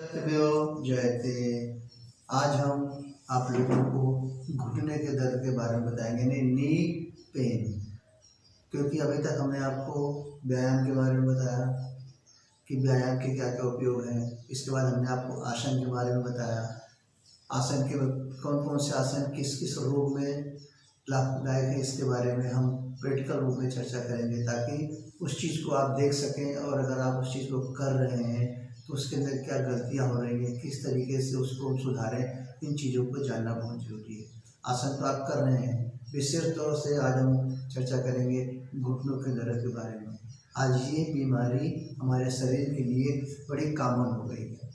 सत्यमेव जयते। आज हम आप लोगों को घुटने के दर्द के बारे में बताएंगे, नी पेन। क्योंकि अभी तक हमने आपको व्यायाम के बारे में बताया कि व्यायाम के क्या क्या उपयोग हैं। इसके बाद हमने आपको आसन के बारे में बताया, आसन के कौन कौन से आसन किस किस रोग में लाभदायक है, इसके बारे में हम प्रैक्टिकल रूप में चर्चा करेंगे ताकि उस चीज़ को आप देख सकें और अगर आप उस चीज़ को कर रहे हैं तो उसके अंदर क्या गलतियां हो रही हैं, किस तरीके से उसको हम सुधारें, इन चीज़ों को जानना बहुत ज़रूरी है। आसन तो आप कर रहे हैं, विशेष तौर से आज हम चर्चा करेंगे घुटनों के दर्द के बारे में। आज ये बीमारी हमारे शरीर के लिए बड़ी कॉमन हो गई है।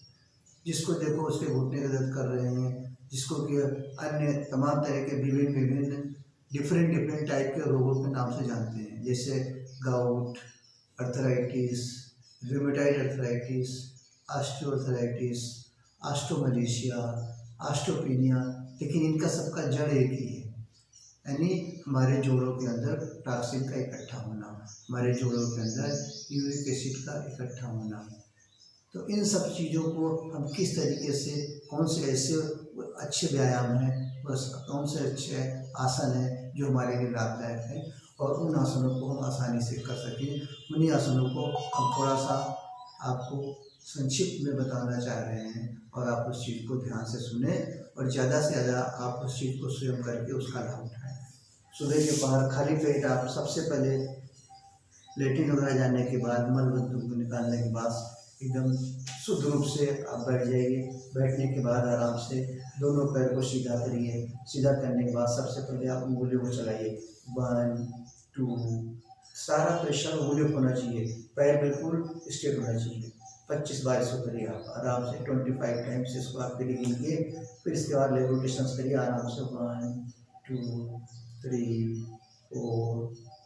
जिसको देखो उसके घुटने का दर्द कर रहे हैं, जिसको कि अन्य तमाम तरह के विभिन्न डिफरेंट टाइप के रोगों के नाम से जानते हैं, जैसे gout, arthritis, rheumatoid arthritis, osteoarthritis, osteomalacia, osteopenia. लेकिन इनका सबका जड़ एक ही है, यानी हमारे जोड़ों के अंदर टॉक्सिन का इकट्ठा होना, हमारे जोड़ों के अंदर यूरिक एसिड का इकट्ठा होना। तो इन सब चीज़ों को हम किस तरीके से, कौन से ऐसे अच्छे व्यायाम हैं, बस कौन से अच्छे आसन हैं जो हमारे लिए लाभदायक हैं और उन आसनों को हम आसानी से कर सकें। उन्हीं आसनों को हम थोड़ा सा आपको संक्षिप्त में बताना चाह रहे हैं और आप उस चीज़ को ध्यान से सुने और ज़्यादा से ज़्यादा आप उस चीज़ को स्वयं करके उसका लाभ उठाएँ। सुबह के पहर खाली पेट आप सबसे पहले लेटिन वगैरह जाने के बाद, मल बंदूक को निकालने के बाद एकदम शुद्ध रूप से आप बैठ जाइए। बैठने के बाद आराम से दोनों पैर को सीधा करिए। सीधा करने के बाद सबसे पहले आप उंगलियों को चलाइए, 1 2। सारा प्रेशर उंगलियों को होना चाहिए, पैर बिल्कुल स्ट्रेट होना चाहिए। 25 बार इसको करिए आप आराम से, 25 टाइम्स इसको आप गिन के फिर इसके बाद लेग रोटेशंस करिए आराम से, 1 2 3 4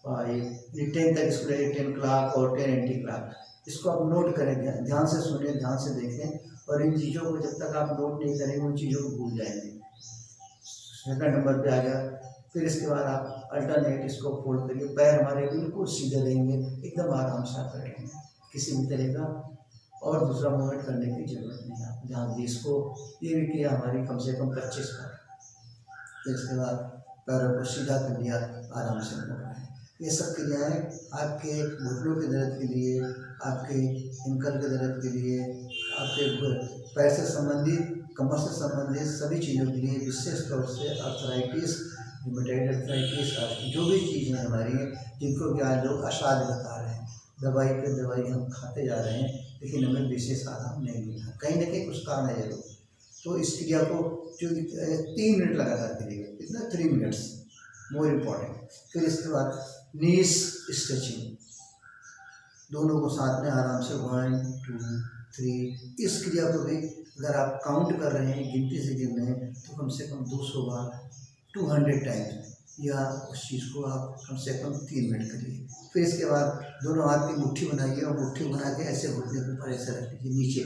5 10 तक इसको रहिए, 10 क्लॉक और 10 एंटी क्लॉक। इसको आप नोट करें, ध्यान से सुने, ध्यान से देखें और इन चीज़ों को जब तक आप नोट नहीं करेंगे उन चीज़ों को भूल जाएंगे। सेकंड नंबर पे आ गया। फिर इसके बाद आप अल्टरनेट इसको फोल्ड करिए, पैर हमारे बिल्कुल सीधे रहेंगे, एकदम आराम से आप बैठेंगे, किसी भी तरह का और दूसरा मूवमेंट करने की जरूरत नहीं है। आप ध्यान दीजिए इसको, ये भी किया हमारी कम से कम 25 बार। फिर इसके बाद पैरों को सीधा कर दिया, आराम से मोड़ना। ये सब क्रियाएँ आपके घुटनों के दर्द के लिए, आपके एंकल के दर्द के लिए, आपके पैर से संबंधित, कमर से संबंधित सभी चीज़ों के लिए, विशेष तौर से अर्थराइटिस, रूमेटॉइड अर्थराइटिस, जो भी चीज़ें हमारी जिनको कि आज लोग असाध्य बता रहे हैं, दवाई पे दवाई हम खाते जा रहे हैं लेकिन हमें विशेष आराम नहीं मिला, कहीं ना कहीं कुछ कारण है जरूर। तो इस क्रिया को जो 3 मिनट लगातार करिएगा, इतना 3 मिनट्स मोर इम्पॉर्टेंट। फिर इसके बाद नीस स्ट्रेचिंग, दोनों को साथ में आराम से 1 2 3। इस क्रिया को भी अगर आप काउंट कर रहे हैं, गिनती से गिन रहे हैं, तो कम से कम 200 बार, 200 टाइम्स, या उस चीज़ को आप कम से कम 3 मिनट करिए। फिर इसके बाद दोनों हाथ की मुट्ठी बनाइए और मुट्ठी बना के ऐसे घुटने के ऊपर ऐसे रख लीजिए, नीचे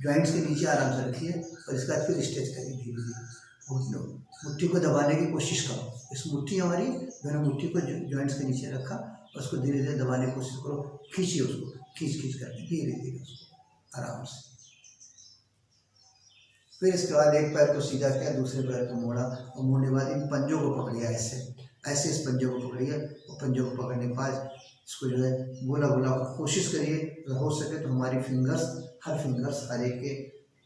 जॉइंट्स के नीचे आराम से रखिए और इसके बाद फिर स्ट्रेच करिए धीरे धीरे। मुट्ठी को दबाने की कोशिश करो, इस मुट्ठी हमारी दोनों मुट्ठी को जॉइंट्स के नीचे रखा और उसको धीरे धीरे दबाने की कोशिश करो, खींचिए उसको, खींच करके धीरे धीरे उसको आराम से। फिर इसके बाद एक पैर को सीधा किया, दूसरे पैर को मोड़ा और मोड़ने के बाद इन पंजों को पकड़िए, ऐसे इस पंजों को पकड़िए और पंजों को पकड़ने के बाद इसको जो है गोला गोला कोशिश करिए, अगर हो सके तो हमारी फिंगर्स, हर एक के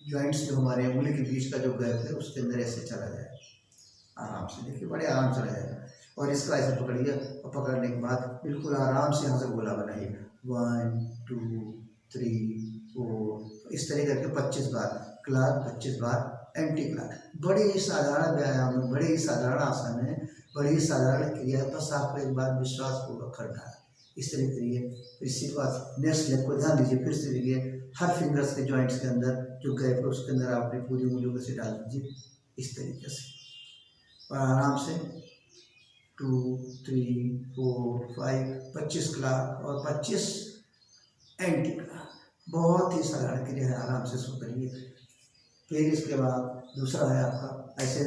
जॉइंट्स जो हमारे उंगली के बीच का जो गैप है उसके अंदर ऐसे चला जाए आराम से। देखिए बड़े आराम से रहेगा। और इसका ऐसे पकड़िए और पकड़ने के बाद बिल्कुल आराम से यहाँ से गोला बनाइए, 1 2 3 4। इस तरह करके 25 बार क्लॉक, 25 बार एंटी क्लॉक। बड़े ही साधारण व्यायाम है, बड़े ही साधारण आसन है, बड़ी ही साधारण क्रिया है, बस आपको एक बार विश्वासपूर्वक करना है। इस तरह करिए। फिर इसके बाद नेक्स्ट लेग को ध्यान दीजिए, फिर से देखिए हर फिंगर्स के जॉइंट्स के अंदर जो गैप है उसके अंदर आपने पूरी उंगलियों को से डाल दीजिए इस तरीके से और आराम से 2 3 4 5 25 क्लॉक और 25 एंटी क्लॉक। बहुत ही साधारण क्रिया है, आराम से इसको करिए। फिर इसके बाद दूसरा है आपका, ऐसे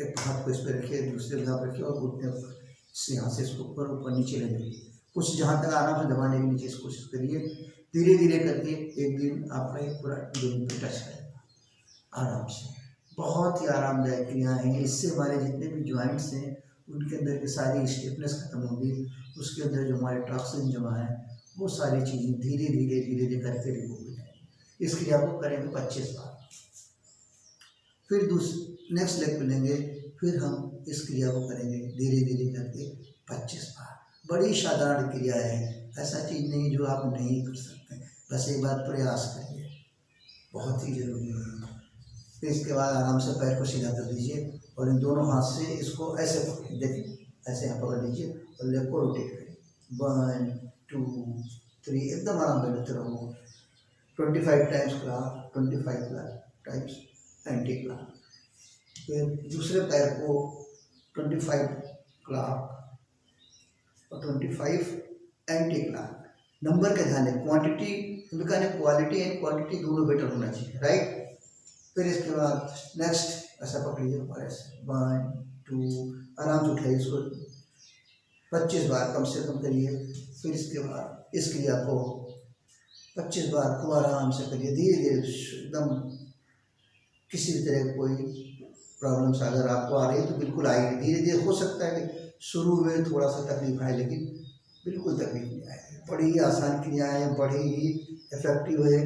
एक हाथ को इस पर रखिए, दूसरे हाथ रखिए और घुटने से यहाँ से इसको ऊपर नीचे ले जाइए, कुछ जहाँ तक आराम से दबाने की नीचे कोशिश करिए। धीरे धीरे करके एक दिन आपका एक पूरा जमीन पे टच करेगा आराम से। बहुत ही आरामदायक क्रियाएँ हैं। इससे हमारे जितने भी जॉइंट्स हैं उनके अंदर की सारी स्टिफनेस खत्म होगी, उसके अंदर जो हमारे टॉक्सिन जमा है वो सारी चीज़ें धीरे धीरे धीरे धीरे करके रिमूव हो जाएंगी। इस क्रिया को करेंगे 25 बार। फिर नेक्स्ट लेग पे लेंगे, फिर हम इस क्रिया को करेंगे धीरे धीरे करके 25 बार। बड़ी साधारण क्रिया है, ऐसा चीज़ नहीं जो आप नहीं कर सकते, बस एक बार प्रयास करिए, बहुत ही जरूरी है। फिर इसके बाद आराम से पैर को सीधा कर दीजिए और इन दोनों हाथ से इसको ऐसे पकड़िए, देखिए ऐसे यहाँ पकड़ लीजिए और लेग को रोटेट करिए। 1 2 3 एकदम आराम से लेते रहो। 25 times clock, 25 times anti clock. फिर दूसरे पैर को 25 क्लॉक और 25 एंटी क्लॉक। नंबर का ध्यान है, क्वांटिटी क्वालिटी एंड क्वांटिटी दोनों बेटर होना चाहिए, राइट। फिर इसके बाद नेक्स्ट ऐसा पकड़िए और ऐसे 1 2 आराम से उठाइए, इसको 25 बार कम से कम करिए। फिर इसके बाद इस क्रिया को 25 बार को आराम से करिए, धीरे धीरे एकदम। किसी भी तरह कोई प्रॉब्लम्स अगर आपको आ रही है तो बिल्कुल आएगी, धीरे धीरे। हो सकता है कि शुरू में थोड़ा सा तकलीफ आए, लेकिन बिल्कुल तकलीफ नहीं आएगी। बड़ी ही आसान क्रिया है, बड़ी ही इफेक्टिव है।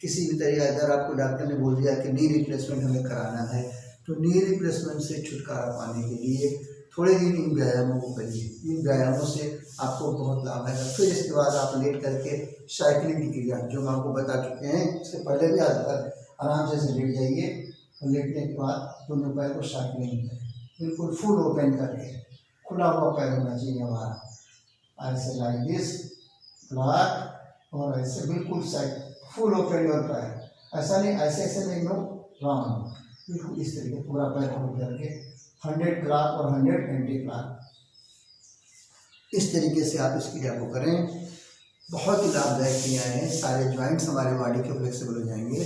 किसी भी तरह अगर आपको डॉक्टर ने बोल दिया कि नी रिप्लेसमेंट हमें कराना है, तो नी रिप्लेसमेंट से छुटकारा पाने के लिए थोड़े दिन इन व्यायामों को करिए। इन व्यायामों से आपको बहुत लाभ आएगा। फिर इसके बाद आप लेट करके साइकिलिंग की क्रिया जो हम आपको बता चुके हैं, इससे पहले भी आराम से लेट जाइए और लेटने के बाद दोनों पैर को साइकिलिंग करें, बिल्कुल फुल ओपन करके। खुला हुआ पैर होना चाहिए हमारा, ऐसे लाइक दिस ब्लॉक, और ऐसे बिल्कुल साइड फुल ओपन योर पैर। ऐसा नहीं ऐसे ऐसे नहीं, नो रॉन्ग, बिल्कुल इस तरीके पूरा पैर होल्ड करके 100 क्लॉक और 100 एंटी क्लॉक। इस तरीके से आप इस क्रिया को करें, बहुत ही लाभदायक क्रियाएँ हैं। सारे जॉइंट्स हमारे बॉडी के फ्लेक्सिबल हो जाएंगे।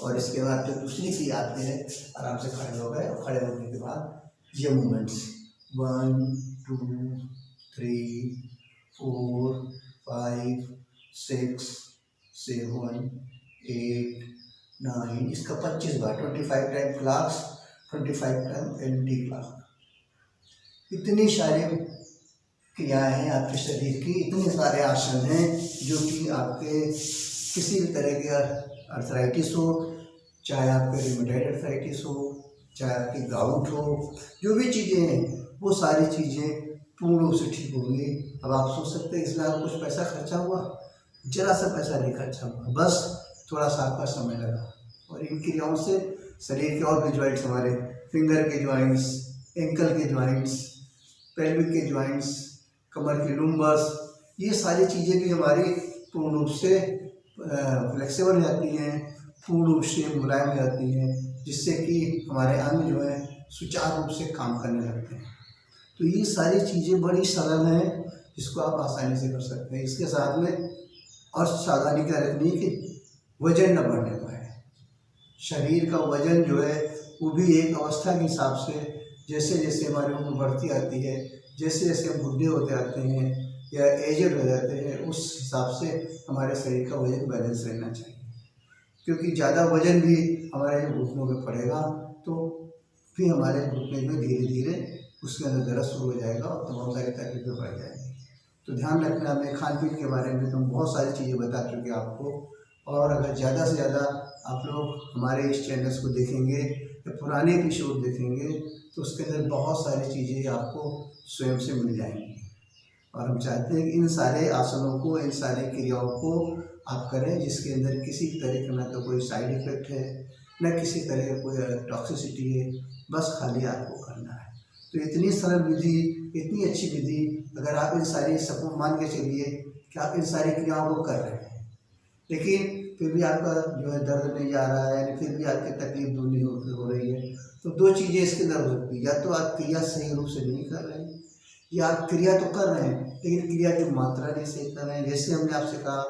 और इसके बाद जो दूसरी क्रिया आती है, आराम से खड़े हो गए और खड़े होने के बाद ये मूवमेंट्स 1 2 3 4 5 6 7 8 9, इसका 25 बार 25 time clocks, 25 time anti clock. इतनी सारी क्रियाएँ हैं आपके शरीर की, इतने सारे आसन हैं जो कि आपके किसी भी तरह के अर्थराइटिस हो, चाहे आपके रिमेटॉइड अर्थराइटिस हो, चाहे आपकी गाउट हो, जो भी चीज़ें हैं वो सारी चीज़ें पूर्ण रूप से ठीक होंगी। अब आप सोच सकते हैं इसमें आपको कुछ पैसा खर्चा हुआ, जरा सा पैसा नहीं खर्चा हुआ, बस थोड़ा सा आपका समय लगा। और इन क्रियाओं से शरीर के और भी जॉइंट्स, हमारे फिंगर के जॉइंट्स, एंकल के जॉइंट्स, पेल्विक के जॉइंट्स, कमर की लुम्बस, ये सारी चीज़ें भी हमारी पूर्ण रूप से फ्लेक्सिबल हो जाती हैं, पूर्ण रूप से मुलायम हो जाती हैं, जिससे कि हमारे अंग जो है सुचारू रूप से काम करने लगते हैं। तो ये सारी चीज़ें बड़ी सरल हैं, जिसको आप आसानी से कर सकते हैं। इसके साथ में और सावधानी क्या रखनी है कि वजन न बढ़ने पाए। शरीर का वजन जो है वो भी एक अवस्था के हिसाब से, जैसे जैसे हमारी उम्र बढ़ती आती है, जैसे जैसे हम बुढ़े होते आते हैं या एजड हो जाते हैं, उस हिसाब से हमारे शरीर का वजन बैलेंस रहना चाहिए। क्योंकि ज़्यादा वजन भी हमारे घुटनों पे पड़ेगा तो फिर हमारे घुटने में धीरे धीरे उसके अंदर दर्द शुरू हो जाएगा और तमाम सारी तकलीफें बढ़ जाएंगी। तो ध्यान रखना है। खान पीन के बारे में तो हम बहुत सारी चीज़ें बता चुके हैं आपको, और अगर ज़्यादा से ज़्यादा आप लोग हमारे इस चैनल्स को देखेंगे या पुराने एपिसोड देखेंगे तो उसके अंदर बहुत सारी चीज़ें आपको स्वयं से मिल जाएंगी। और हम चाहते हैं कि इन सारे आसनों को, इन सारी क्रियाओं को आप करें, जिसके अंदर किसी तरह का ना तो कोई साइड इफ़ेक्ट है, न किसी तरह का कोई टॉक्सिसिटी है, बस खाली आपको करना है। तो इतनी सरल विधि, इतनी अच्छी विधि, अगर आप इन सारी सबको मान के चलिए कि आप इन सारी क्रियाओं को कर रहे हैं, लेकिन फिर भी आपका जो है दर्द नहीं जा रहा है, फिर भी आपकी तकलीफ दूर नहीं हो रही है, तो दो चीज़ें इसके अंदर हो सकती है। या तो आप क्रिया सही रूप से नहीं कर रहे हैं, या आप क्रिया तो कर रहे हैं लेकिन क्रिया की मात्रा नहीं सही कर रहे हैं। जैसे हमने आपसे कहा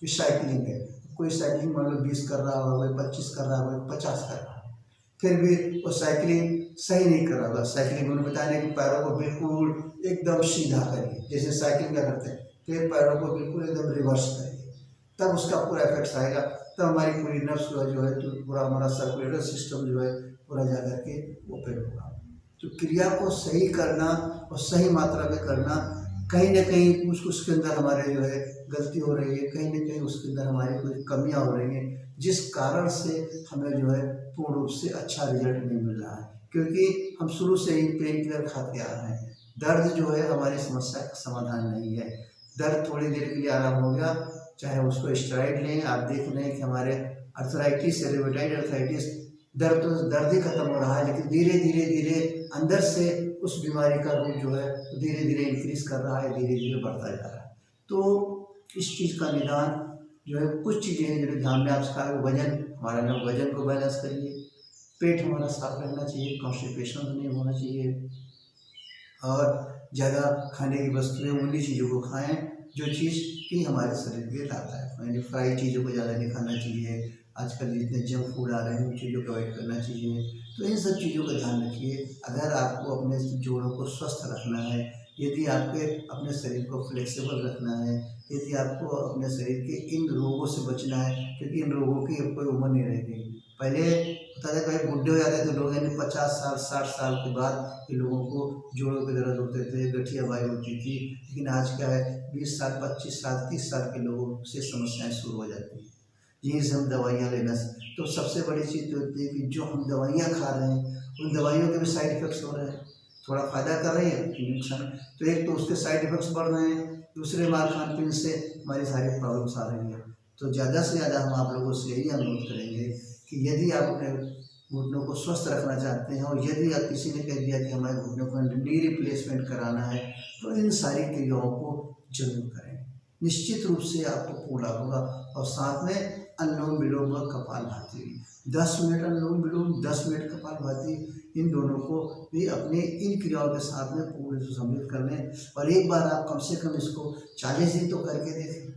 कि साइकिलिंग है, कोई साइकिलिंग मान लो 20 कर रहा होगा, कोई 25 कर रहा होगा, कोई 50 कर रहा है, फिर भी वो साइकिलिंग सही नहीं कर रहा होगा। साइकिलिंग में बताने कि पैरों को बिल्कुल एकदम सीधा करिए, जैसे साइकिलिंग क्या करते हैं, फिर पैरों को बिल्कुल एकदम रिवर्स करिए, तब उसका पूरा इफेक्ट आएगा, तब हमारी पूरी नर्व्स जो है तो पूरा हमारा सर्कुलेटरी सिस्टम जो है पूरा जा करके ओपन होगा। तो क्रिया को सही करना और सही मात्रा में करना, कहीं ना कहीं उसके अंदर हमारे जो है गलती हो रही है, कहीं ना कहीं उसके अंदर हमारी कोई कमियां हो रही हैं, जिस कारण से हमें जो है पूर्ण रूप से अच्छा रिजल्ट नहीं मिल रहा है। क्योंकि हम शुरू से ही पेन किलर खाते आ रहे हैं। दर्द जो है हमारी समस्या का समाधान नहीं है। दर्द थोड़ी देर के लिए आराम हो गया, चाहे उसको स्टेरॉइड लें, आप देख रहे हैं कि हमारे अर्थराइटिस, रेमेटॉइड अर्थराइटिस, दर्द ही खत्म हो रहा है, लेकिन धीरे धीरे धीरे अंदर से उस बीमारी का रूप जो है धीरे धीरे इंक्रीज कर रहा है, धीरे धीरे बढ़ता जा रहा है। तो इस चीज़ का निदान जो है, कुछ चीज़ें हैं जो ध्यान में आप सिखा, वजन, हमारा ना वजन को बैलेंस करिए, पेट हमारा साफ रहना चाहिए, कॉन्स्टिपेशन नहीं होना चाहिए, और ज़्यादा खाने की वस्तुएं उन्हीं चीज़ों को खाएं जो चीज़ की हमारे शरीर के लिए लाभदायक है। यानी फ्राई चीज़ों को ज़्यादा नहीं खाना चाहिए, आजकल जितने जंक फूड आ रहे हैं उन चीज़ों को अवॉइड करना चाहिए। तो इन सब चीज़ों का ध्यान रखिए। अगर आपको अपने जोड़ों को स्वस्थ रखना है, यदि आपके अपने शरीर को फ्लेक्सिबल रखना है, यदि आपको अपने शरीर के इन रोगों से बचना है, क्योंकि इन रोगों की अब कोई उम्र नहीं रह गई। पहले होता था भाई बुढ़े हो जाते थे लोग, यानी 50 साल 60 साल के बाद ये लोगों को जोड़ों के दर्द होते थे, गठियाबाई होती थी। लेकिन आज क्या है, 20 साल 25 साल 30 साल के लोगों से समस्याएं शुरू हो जाती हैं, यहीं से हम दवाइयाँ लेना। तो सबसे बड़ी चीज़ तो होती है कि जो हम दवाइयाँ खा रहे हैं उन दवाइयों के भी साइड इफेक्ट्स हो रहे हैं, थोड़ा फ़ायदा कर रही है नुकसान। तो एक तो उसके साइड इफेक्ट्स बढ़ रहे हैं, दूसरे हमारे खान पीन से हमारी सारी प्रॉब्लम्स आ रही हैं। तो ज़्यादा से ज़्यादा हम आप लोगों से यही अनुरोध करेंगे कि यदि आप अपने घुटनों को स्वस्थ रखना चाहते हैं, और यदि आप किसी ने कह दिया कि हमारे घुटनों को नी रिप्लेसमेंट कराना है, तो इन सारी क्रियाओं को जरूर करें, निश्चित रूप से आपको पूरा होगा। और साथ में अनुलोम विलोम व कपालभाति, 10 मिनट अनुलोम विलोम, 10 मिनट कपालभाति, इन दोनों को भी अपने इन क्रियाओं के साथ में पूरे से सम्मिलित कर लें। और एक बार आप कम से कम इसको 40 दिन तो करके देखें।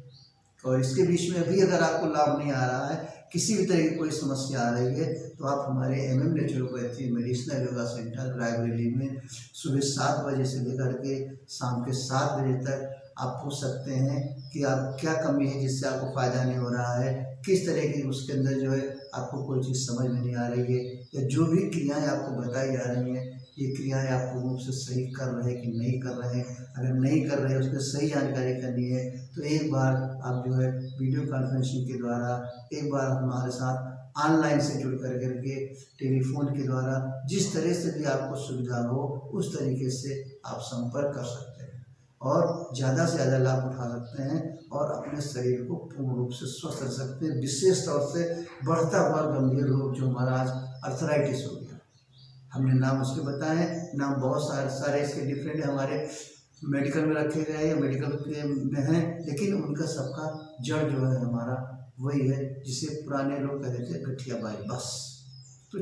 और इसके बीच में अभी अगर आपको लाभ नहीं आ रहा है, किसी भी तरह की कोई समस्या आ रही है, तो आप हमारे MM naturopathy medicinal yoga centre Raebareli में सुबह 7 बजे से लेकर के शाम के 7 बजे तक आप पूछ सकते हैं कि आप क्या कमी है जिससे आपको फ़ायदा नहीं हो रहा है, किस तरह की उसके अंदर जो है आपको कोई चीज़ समझ में नहीं आ रही है, या जो भी क्रियाएँ आपको बताई जा रही हैं, ये क्रियाएँ आप पूर्ण रूप से सही कर रहे हैं कि नहीं कर रहे हैं। अगर नहीं कर रहे हैं, उसकी सही जानकारी करनी है, तो एक बार आप जो है वीडियो कॉन्फ्रेंसिंग के द्वारा, एक बार हमारे साथ ऑनलाइन से जुड़ कर करके टेलीफोन के द्वारा, जिस तरह से भी आपको सुविधा हो उस तरीके से आप संपर्क कर सकते हैं और ज़्यादा से ज़्यादा लाभ उठा सकते हैं, और अपने शरीर को पूर्ण रूप से स्वस्थ रख सकते हैं। विशेष तौर से बढ़ता हुआ गंभीर रोग जो हमारा आज अर्थराइटिस हो गया, हमने नाम उसके बताए, नाम बहुत सारे इसके डिफरेंट हमारे मेडिकल में रखे गए हैं या मेडिकल में हैं, लेकिन उनका सबका जड़ जो है हमारा वही है, जिसे पुराने लोग कहते थे गठियाबाई, बस। तो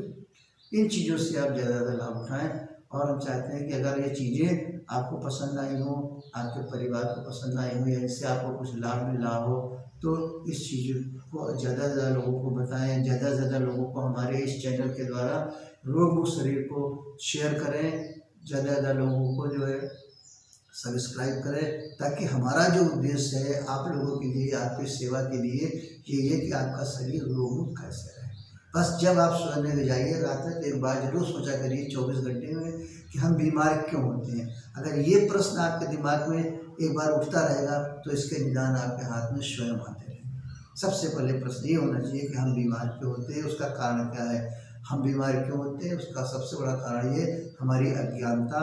इन चीज़ों से आप ज़्यादा ज़्यादा लाभ उठाएं, और हम चाहते हैं कि अगर ये चीज़ें आपको पसंद आई हो, आपके परिवार को पसंद आई हो, या इससे आपको कुछ लाभ मिला हो, तो इस चीज़ को ज़्यादा से ज़्यादा लोगों को बताएं, ज़्यादा से ज़्यादा लोगों को हमारे इस चैनल के द्वारा रोग मुक्त शरीर को शेयर करें, ज़्यादा से ज़्यादा लोगों को जो है सब्सक्राइब करें, ताकि हमारा जो उद्देश्य है आप लोगों के लिए, आपकी सेवा के लिए ये है कि आपका शरीर रोग मुक्त कैसे रहे। बस जब आप सोने में जाइए रात में, एक बार जरूर सोचा करिए 24 घंटे में कि हम बीमार क्यों होते हैं। अगर ये प्रश्न आपके दिमाग में एक बार उठता रहेगा, तो इसके निदान आपके हाथ में स्वयं आते रहेंगे। सबसे पहले प्रश्न ये होना चाहिए कि हम बीमार क्यों होते हैं, उसका कारण क्या है। हम बीमार क्यों होते हैं, उसका सबसे बड़ा कारण ये हमारी अज्ञानता,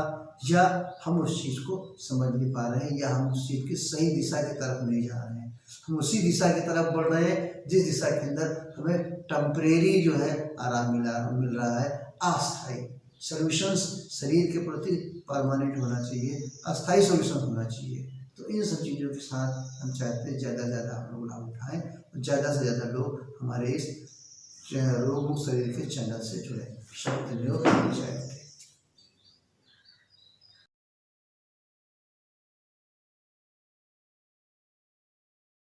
या हम उस चीज़ को समझ नहीं पा रहे हैं, या हम उस चीज़ की सही दिशा की तरफ नहीं जा रहे हैं। हम उसी दिशा की तरफ बढ़ रहे हैं जिस दिशा के अंदर हमें टेम्परेरी जो है आराम मिल रहा है। अस्थायी सॉल्यूशंस शरीर के प्रति परमानेंट होना चाहिए, अस्थायी सॉल्यूशन होना चाहिए। तो इन सब चीज़ों के साथ हम चाहते हैं ज़्यादा से ज़्यादा हम लोग लाभ उठाएँ, और ज़्यादा से ज़्यादा लोग हमारे इस रोग मुक्त शरीर के चैनल से जुड़े। शक्ति योग जय।